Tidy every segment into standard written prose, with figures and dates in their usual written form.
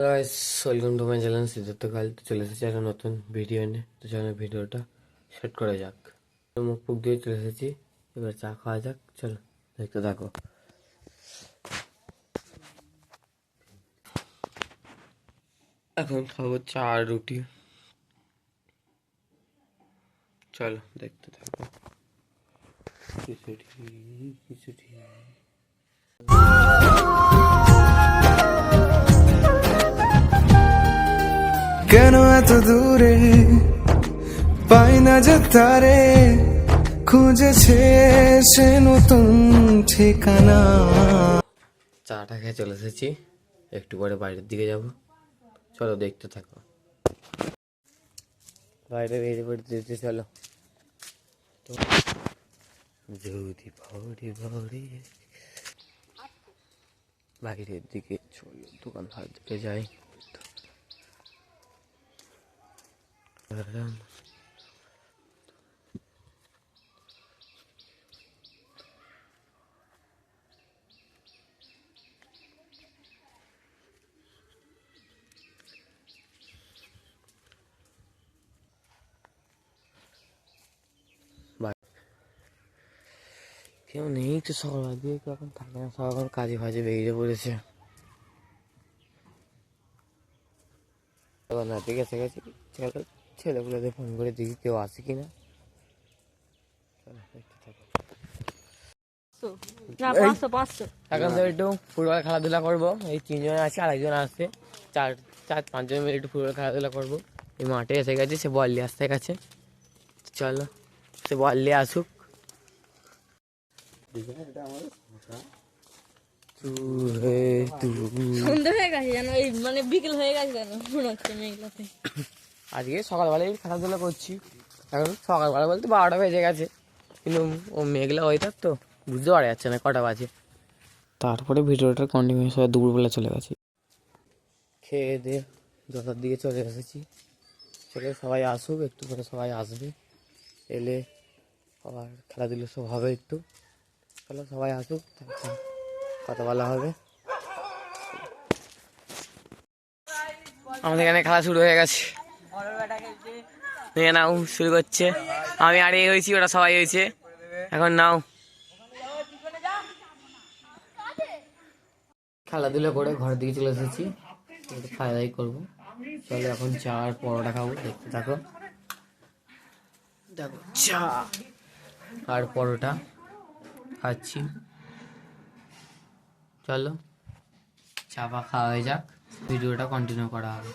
Guys, welcome to my channel Siddharth কাল। তো চলে এসেছি একটা নতুন ভিডিও নিয়ে। তো চলো ভিডিওটা সেট করা যাক। মুখ ফুক দিয়ে চলে এসেছি, এবার চা খাওয়া যাক। চলো দেখতে থাকো। এখন খাবো চা আর রুটি। চলো দেখতে থাকো। খিচুড়ি কেন এত দূরে পাই না যে তারে, খুঁজেছে সে নতুন ঠিকানা। চাটা খেয়ে চলে এসেছি, একটু পরে বাইরের দিকে যাব। চলো দেখতে থাকো। বাইরে বেরিয়ে পড়তে চলো। তো যদি ভরে ভরে বাইরের দিকে চলো, দোকান হাট দিকে যাই। কেউ নেই তো, সকাল দিয়ে কেউ এখন থাকে না, সব এখন কাজে ফাজে বেরিয়ে পড়েছে। এখন রাতে গেছে গেছে ছেলেগুলোদের ফোন করে দেখি কেউ আসে কিনা। এখন তো একটু ফুটবল খেলাধুলা করবো। এই 3 জন আছে, আরেকজন আসছে, 4-5 জন মিলে একটু ফুটবল খেলাধুলা করবো। এই মাঠে এসে গেছে, সে বল নিয়ে আসতে গেছে। চলো সে বল নিয়ে আসুক। সন্ধ্যা হয়ে গেছে জানো, এই মানে বিকেল হয়ে গেছে কেন মনে হচ্ছে মেঘলাতে। আজকে সকালবেলায় খেলাধুলা করছি। এখন সকালবেলা বলতে 12টা বেজে গেছে, কিন্তু ও মেঘলা ওয়েদার তো বুঝতে পারা যাচ্ছে না কটা বাজে। তারপরে ভিডিওটা কন্টিনিউস হয়ে দুপুরবেলা চলে গেছি। খেয়ে দিয়ে 10টার দিকে চলে এসেছি। চলে সবাই আসুক, একটু করে সবাই আসবে। এলে আবার খেলাধুলো সব হবে একটু। চলো সবাই আসুক, কথা বলা হবে। আমাদের এখানে খেলা শুরু হয়ে গেছে। নাও শুরু করছে। আমি আর এ হয়েছি, ওরা সবাই হয়েছে। এখন নাও খেলাধুলা করে ঘরের দিকে চলে এসেছি, একটু খাওয়া দাওয়াই করবো। চলো এখন চা আর পরোটা খাবো, দেখতে থাকো। দেখো চা আর পরোটা খাচ্ছি। চলো চা পা খাওয়া হয়ে যাক, ভিডিওটা কন্টিনিউ করা হবে।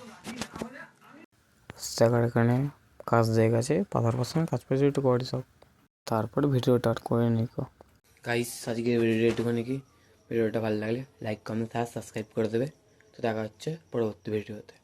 জায়গার এখানে কাজ দিয়ে গেছে, পাতার পাশে কাজ পেয়েছে একটু করে সব। তারপরে ভিডিওটা আর করে নিকো গাইস। আজকে ভিডিও একটুখানি কি, ভিডিওটা ভালো লাগলে লাইক কমেন্ট আর সাবস্ক্রাইব করে দেবে। তো দেখা হচ্ছে পরবর্তী ভিডিওতে।